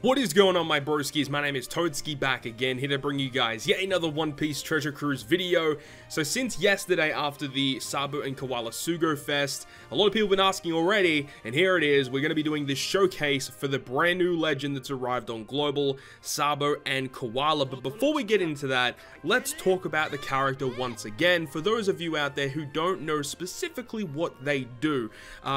What is going on, my broskiis? My name is Toadskii, back again, here to bring you guys yet another One Piece Treasure Cruise video. So since yesterday after the Sabo and Koala Sugo Fest, a lot of people have been asking already, and here it is. We're going to be doing this showcase for the brand new legend that's arrived on Global, Sabo and Koala. But before we get into that, let's talk about the character once again, for those of you out there who don't know specifically what they do.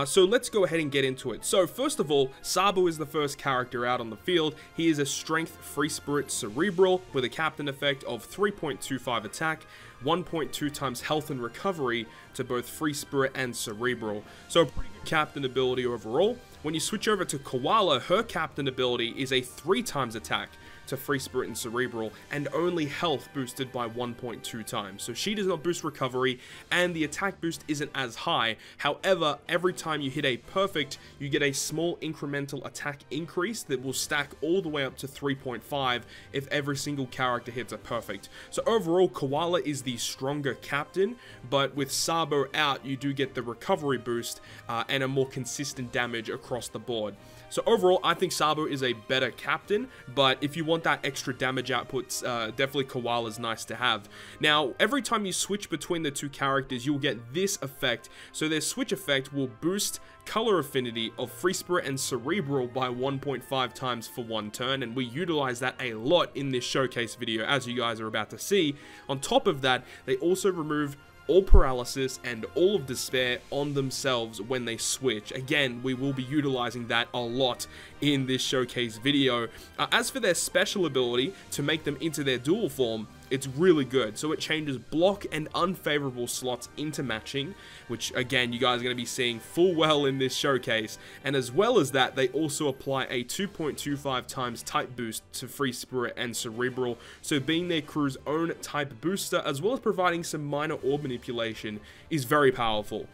So let's go ahead and get into it. So first of all, Sabo is the first character out on the field. He is a strength, free spirit, cerebral with a captain effect of 3.25 attack, 1.2 times health and recovery to both free spirit and cerebral. So a pretty good captain ability overall. When you switch over to Koala, her captain ability is a 3 times attack to free spirit and cerebral, and only health boosted by 1.2 times. So she does not boost recovery, and the attack boost isn't as high. However, every time you hit a perfect, you get a small incremental attack increase that will stack all the way up to 3.5 if every single character hits a perfect. So overall, Koala is the stronger captain, but with Sabo out, you do get the recovery boost and a more consistent damage across the board. So overall, I think Sabo is a better captain, but if you want that extra damage outputs, definitely Koala is nice to have. Now, every time you switch between the two characters, you'll get this effect. So their switch effect will boost color affinity of free spirit and cerebral by 1.5 times for one turn, and we utilize that a lot in this showcase video, as you guys are about to see. On top of that, they also remove all paralysis and all of despair on themselves when they switch. Again, we will be utilizing that a lot in this showcase video. As for their special ability to make them into their dual form, it's really good. So it changes block and unfavorable slots into matching, which again, you guys are going to be seeing full well in this showcase. And as well as that, they also apply a 2.25 times type boost to free spirit and cerebral, so being their crew's own type booster, as well as providing some minor orb manipulation, is very powerful.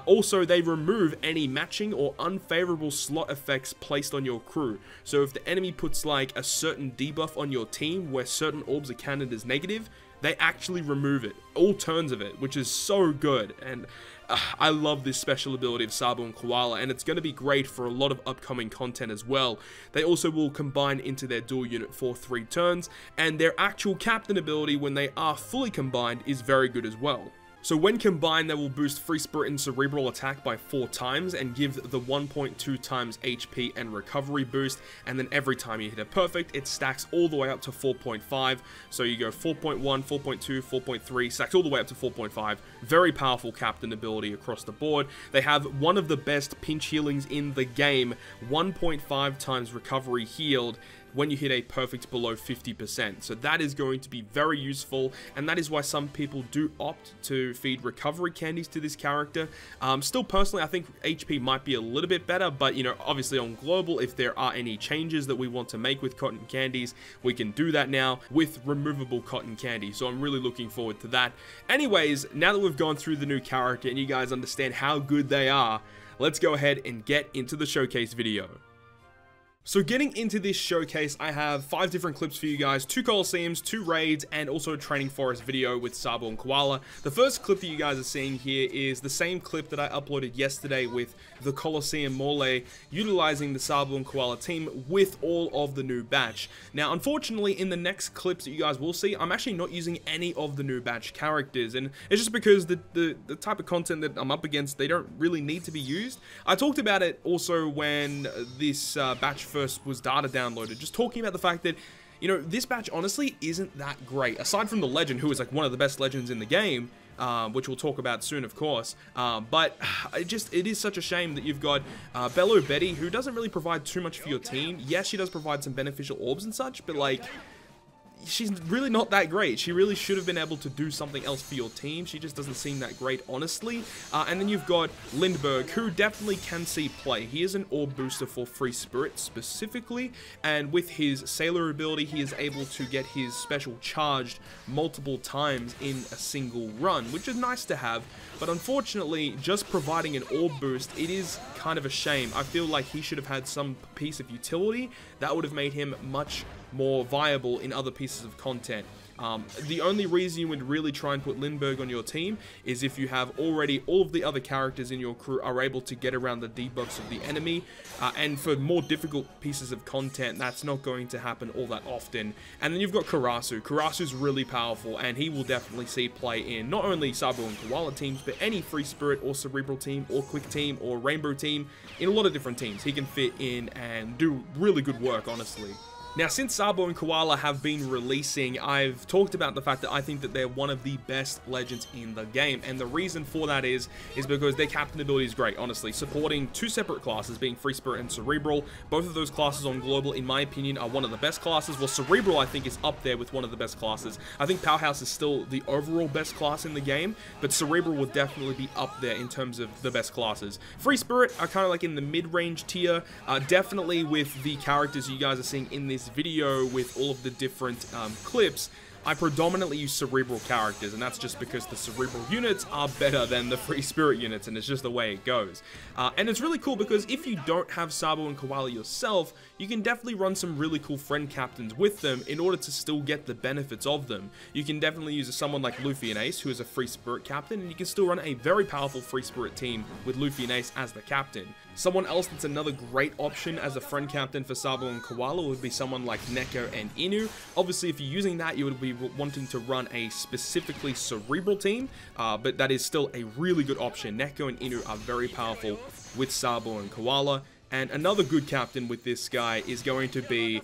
Also, they remove any matching or unfavorable slot effects placed on your crew. So if the enemy puts like a certain debuff on your team where certain orbs are counted as negative, they actually remove it, all turns of it, which is so good. And I love this special ability of Sabo and Koala, and it's going to be great for a lot of upcoming content as well. They also will combine into their dual unit for 3 turns, and their actual captain ability, when they are fully combined, is very good as well. So when combined, they will boost free spirit and cerebral attack by 4 times and give the 1.2 times HP and recovery boost, and then every time you hit a perfect, it stacks all the way up to 4.5. So you go 4.1, 4.2, 4.3, stacks all the way up to 4.5. Very powerful captain ability across the board. They have one of the best pinch healings in the game, 1.5 times recovery healed when you hit a perfect below 50%. So that is going to be very useful, and that is why some people do opt to feed recovery candies to this character. Still, personally, I think HP might be a little bit better, but, you know, obviously on Global, if there are any changes that we want to make with cotton candies, we can do that now with removable cotton candy. So I'm really looking forward to that. Anyways, now that we've gone through the new character and you guys understand how good they are, let's go ahead and get into the showcase video. So getting into this showcase, I have 5 different clips for you guys, 2 Coliseums, 2 raids, and also a training forest video with Sabo and Koala. The first clip that you guys are seeing here is the same clip that I uploaded yesterday with the Coliseum Mole, utilizing the Sabo and Koala team with all of the new batch. Now, unfortunately, in the next clips that you guys will see, I'm actually not using any of the new batch characters, and it's just because the type of content that I'm up against, they don't really need to be used. I talked about it also when this batch first was data downloaded, just talking about the fact that, you know, this batch honestly isn't that great, aside from the legend, who is like one of the best legends in the game, which we'll talk about soon, of course. But it is such a shame that you've got Bello Betty, who doesn't really provide too much for your team. Yes, she does provide some beneficial orbs and such, but like, she's really not that great. She really should have been able to do something else for your team. She just doesn't seem that great, honestly. And then you've got Lindbergh, who definitely can see play. He is an orb booster for free spirit specifically, and with his sailor ability, he is able to get his special charged multiple times in a single run, which is nice to have. But unfortunately, just providing an orb boost, it is kind of a shame. I feel like he should have had some piece of utility that would have made him much more viable in other pieces of content. The only reason you would really try and put Lindbergh on your team is if you have already all of the other characters in your crew are able to get around the debuffs of the enemy, and for more difficult pieces of content, that's not going to happen all that often. And then you've got Karasu. Karasu's really powerful, and he will definitely see play in not only Sabo and Koala teams, but any Free Spirit or Cerebral team or Quick team or Rainbow team. In a lot of different teams, he can fit in and do really good work, honestly. Now, since Sabo and Koala have been releasing, I've talked about the fact that I think that they're one of the best legends in the game, and the reason for that is because their captain ability is great, honestly, supporting two separate classes, being Free Spirit and Cerebral. Both of those classes on Global, in my opinion, are one of the best classes. Well, Cerebral, I think, is up there with one of the best classes. I think Powerhouse is still the overall best class in the game, but Cerebral will definitely be up there in terms of the best classes. Free Spirit are kind of like in the mid-range tier, definitely with the characters you guys are seeing in this video with all of the different clips. I predominantly use Cerebral characters, and that's just because the Cerebral units are better than the Free Spirit units, and it's just the way it goes. And it's really cool because if you don't have Sabo and Koala yourself, you can definitely run some really cool friend captains with them in order to still get the benefits of them. You can definitely use someone like Luffy and Ace, who is a Free Spirit captain, and you can still run a very powerful Free Spirit team with Luffy and Ace as the captain. Someone else that's another great option as a friend captain for Sabo and Koala would be someone like Neko and Inu. Obviously, if you're using that, you would be wanting to run a specifically Cerebral team, but that is still a really good option. Neko and Inu are very powerful with Sabo and Koala. And another good captain with this guy is going to be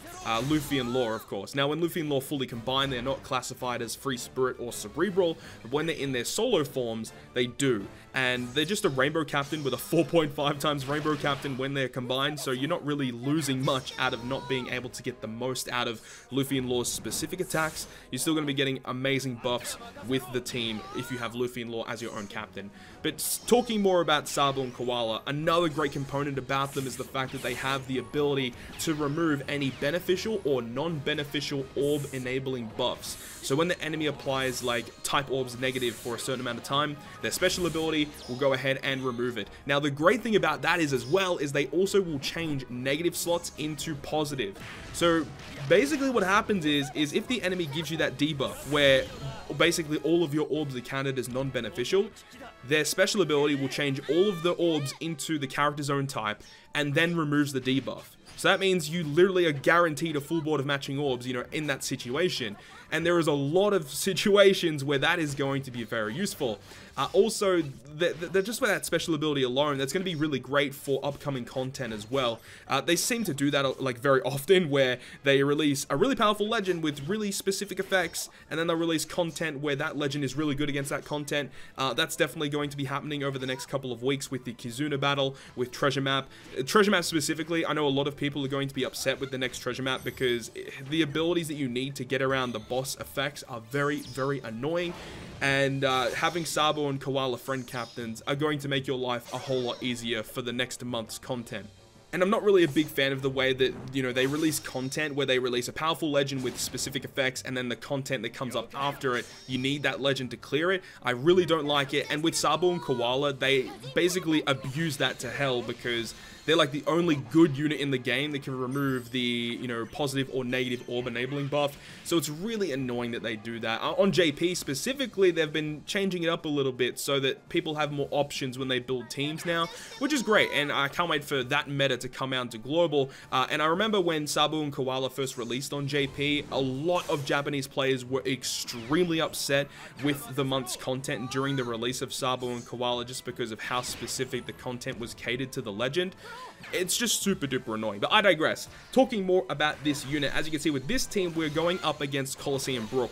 Luffy and Law, of course. Now, when Luffy and Law fully combine, they're not classified as Free Spirit or Cerebral, but when they're in their solo forms, they do. And they're just a Rainbow Captain with a 4.5 times Rainbow Captain when they're combined, so you're not really losing much out of not being able to get the most out of Luffy and Law's specific attacks. You're still going to be getting amazing buffs with the team if you have Luffy and Law as your own captain. But talking more about Sabo and Koala, another great component about them is the fact that they have the ability to remove any beneficial or non-beneficial orb enabling buffs. So when the enemy applies like type orbs negative for a certain amount of time, their special ability will go ahead and remove it. Now the great thing about that is as well is they also will change negative slots into positive. So basically what happens is if the enemy gives you that debuff where basically all of your orbs are counted as non-beneficial, their special ability will change all of the orbs into the character's own type and then removes the debuff. So that means you literally are guaranteed a full board of matching orbs, you know, in that situation. And there is a lot of situations where that is going to be very useful. Also, just with that special ability alone, that's going to be really great for upcoming content as well. They seem to do that like very often, where they release a really powerful legend with really specific effects, and then they'll release content where that legend is really good against that content. That's definitely going to be happening over the next couple of weeks with the Kizuna battle, with Treasure Map. Treasure Map specifically, I know a lot of people are going to be upset with the next Treasure Map because the abilities that you need to get around the boss effects are very, very annoying. And having Sabo and Koala friend captains are going to make your life a whole lot easier for the next month's content. And I'm not really a big fan of the way that, you know, they release content where they release a powerful legend with specific effects, and then the content that comes up after it, you need that legend to clear it. I really don't like it. And with Sabo and Koala, they basically abuse that to hell because they're like the only good unit in the game that can remove the, you know, positive or negative orb enabling buff. So it's really annoying that they do that. On JP specifically, they've been changing it up a little bit so that people have more options when they build teams now, which is great. And I can't wait for that meta to come out to global. And I remember when Sabo and Koala first released on JP, a lot of Japanese players were extremely upset with the month's content during the release of Sabo and Koala just because of how specific the content was catered to the legend. It's just super duper annoying, but I digress. Talking more about this unit, as you can see with this team, we're going up against Colosseum Brook.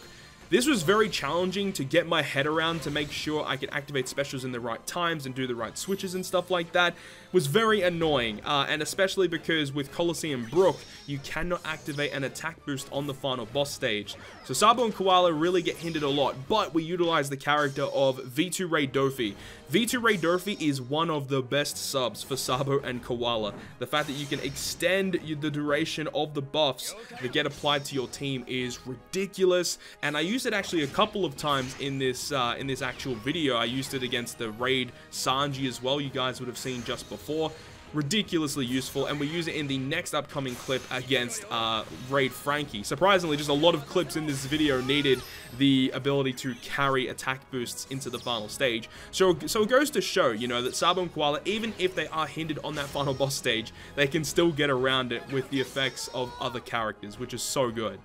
This was very challenging to get my head around to make sure I could activate specials in the right times and do the right switches and stuff like that. It was very annoying, and especially because with Colosseum Brook, you cannot activate an attack boost on the final boss stage. So Sabo and Koala really get hindered a lot, but we utilize the character of V2 Ray Dofi. V2 Ray Dofi is one of the best subs for Sabo and Koala. The fact that you can extend the duration of the buffs that get applied to your team is ridiculous, and I used it actually a couple of times in this actual video. I used it against the raid Sanji as well, you guys would have seen just before. ridiculously useful, and we use it in the next upcoming clip against Raid Frankie. Surprisingly, just a lot of clips in this video needed the ability to carry attack boosts into the final stage. So it goes to show, you know, that Sabo and Koala, even if they are hindered on that final boss stage, they can still get around it with the effects of other characters, which is so good.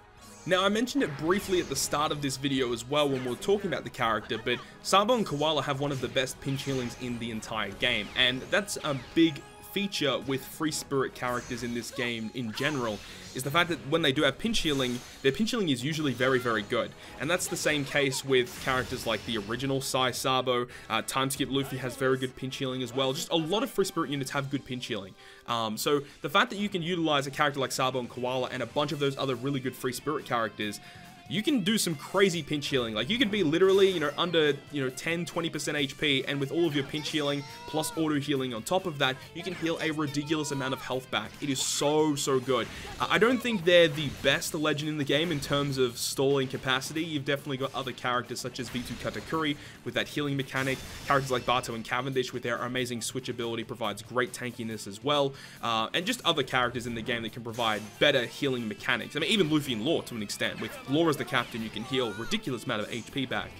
Now, I mentioned it briefly at the start of this video as well when we were talking about the character, but Sabo and Koala have one of the best pinch healings in the entire game, and that's a big feature with free spirit characters in this game in general, is the fact that when they do have pinch healing, their pinch healing is usually very, very good. And that's the same case with characters like the original Sabo. Time Skip Luffy has very good pinch healing as well. Just a lot of free spirit units have good pinch healing. So the fact that you can utilize a character like Sabo and Koala and a bunch of those other really good free spirit characters, you can do some crazy pinch healing. Like, you could be literally, you know, under, you know, 10-20% HP, and with all of your pinch healing plus auto healing on top of that, you can heal a ridiculous amount of health back. It is so good. I don't think they're the best legend in the game in terms of stalling capacity. You've definitely got other characters such as V2 Katakuri with that healing mechanic. Characters like Bato and Cavendish with their amazing switch ability provides great tankiness as well. And just other characters in the game that can provide better healing mechanics. I mean, even Luffy and Law to an extent. With Law as the captain, you can heal a ridiculous amount of HP back.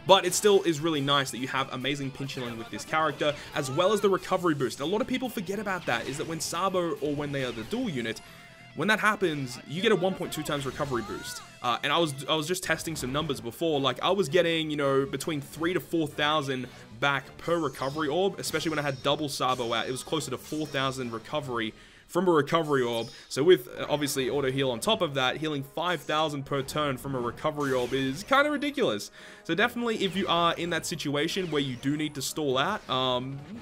But it still is really nice that you have amazing pinch healing with this character, as well as the recovery boost. And a lot of people forget about that, is that when Sabo, or when they are the dual unit, when that happens, you get a 1.2 times recovery boost. And I was just testing some numbers before. Like, I was getting, you know, between 3,000 to 4,000 back per recovery orb, especially when I had double Sabo out. It was closer to 4,000 recovery from a recovery orb. So with obviously auto heal on top of that, healing 5,000 per turn from a recovery orb is kind of ridiculous. So definitely, if you are in that situation where you do need to stall out,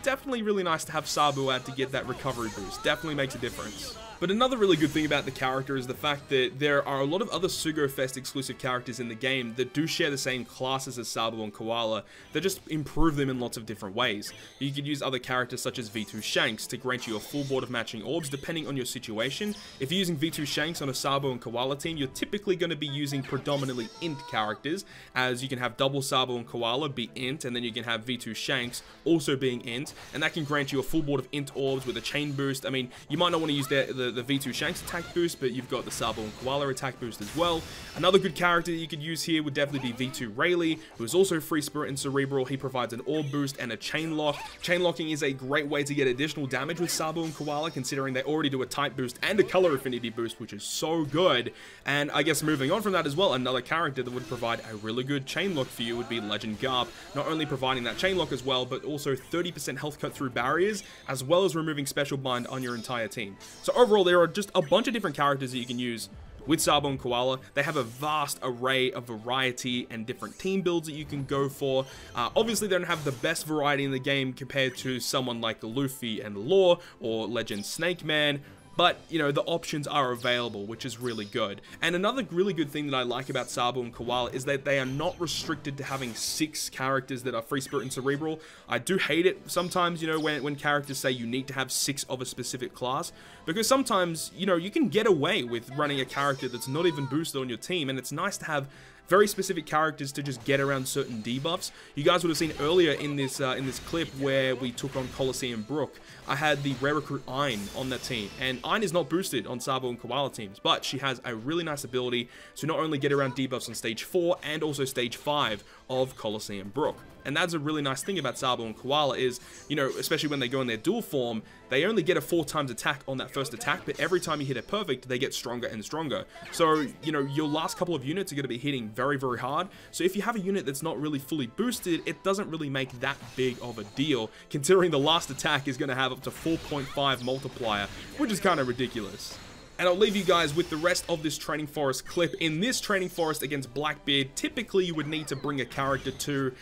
definitely really nice to have Sabo out to get that recovery boost. Definitely makes a difference. But another really good thing about the character is the fact that there are a lot of other Sugo Fest exclusive characters in the game that do share the same classes as Sabo and Koala. They just improve them in lots of different ways. You could use other characters such as V2 Shanks to grant you a full board of matching orbs depending on your situation. If you're using V2 Shanks on a Sabo and Koala team, you're typically going to be using predominantly int characters, as you can have double Sabo and Koala be int, and then you can have V2 Shanks also being int, and that can grant you a full board of int orbs with a chain boost. I mean, you might not want to use the V2 Shanks attack boost, but you've got the Sabo and Koala attack boost as well. Another good character that you could use here would definitely be V2 Rayleigh, who is also free spirit and cerebral. He provides an orb boost and a chain lock. Chain locking is a great way to get additional damage with Sabo and Koala, considering they already do a type boost and a color affinity boost, which is so good. And I guess moving on from that as well, another character that would provide a really good chain lock for you would be Legend Garb, not only providing that chain lock as well, but also 30% health cut through barriers, as well as removing special bind on your entire team. So overall, there are just a bunch of different characters that you can use with Sabo and Koala. They have a vast array of variety and different team builds that you can go for. Obviously, they don't have the best variety in the game compared to someone like Luffy and Law or Legend Snake Man, but, you know, the options are available, which is really good. And another really good thing that I like about Sabo and Koala is that they are not restricted to having 6 characters that are free spirit and cerebral. I do hate it sometimes, you know, when characters say you need to have 6 of a specific class, because sometimes, you know, you can get away with running a character that's not even boosted on your team, and it's nice to have very specific characters to just get around certain debuffs. You guys would have seen earlier in this clip where we took on Coliseum Brook. I had the rare recruit Ein on that team, and Ein is not boosted on Sabo and Koala teams, but she has a really nice ability to not only get around debuffs on stage 4 and also stage 5 of Coliseum Brook. And that's a really nice thing about Sabo and Koala is, you know, especially when they go in their dual form, they only get a 4 times attack on that first attack, but every time you hit it perfect, they get stronger and stronger. So, you know, your last couple of units are going to be hitting very, very hard. So if you have a unit that's not really fully boosted, it doesn't really make that big of a deal, considering the last attack is going to have up to 4.5 multiplier, which is kind of ridiculous. And I'll leave you guys with the rest of this training forest clip. In this training forest against Blackbeard, typically you would need to bring a character to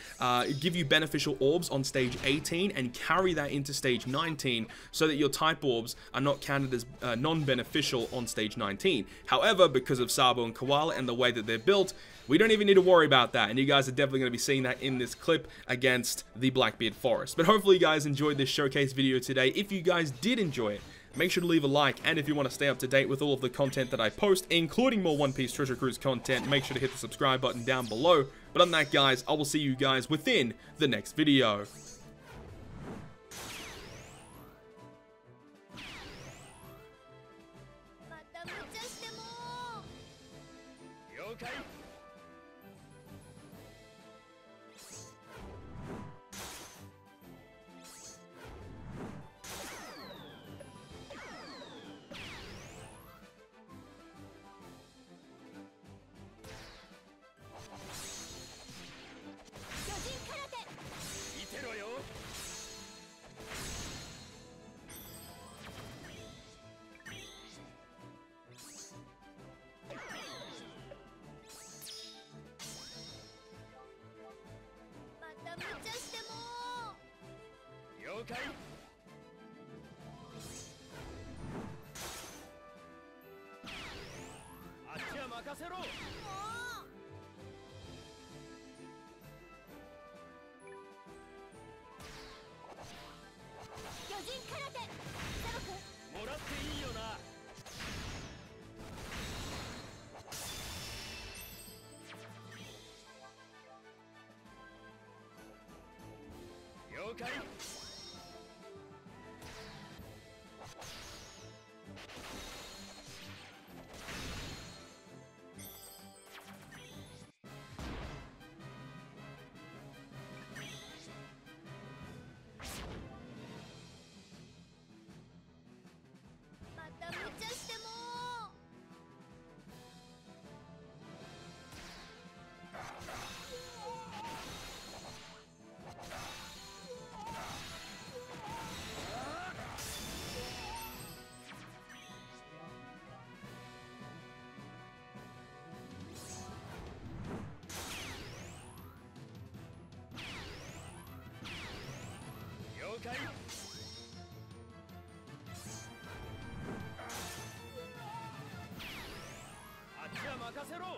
give you beneficial orbs on stage 18 and carry that into stage 19 so that your type orbs are not counted as non-beneficial on stage 19. However, because of Sabo and Koala and the way that they're built, we don't even need to worry about that, and you guys are definitely going to be seeing that in this clip against the Blackbeard Forest. But hopefully you guys enjoyed this showcase video today. If you guys did enjoy it, make sure to leave a like, and if you want to stay up to date with all of the content that I post, including more One Piece Treasure Cruise content, make sure to hit the subscribe button down below. But on that, guys, I will see you guys within the next video. 了解。見てろよ。また無茶しても了解。あっちは任せろ。もう巨人空手サボもらっていいよな。了解。また無茶しても了解。あっちは任せろ。もう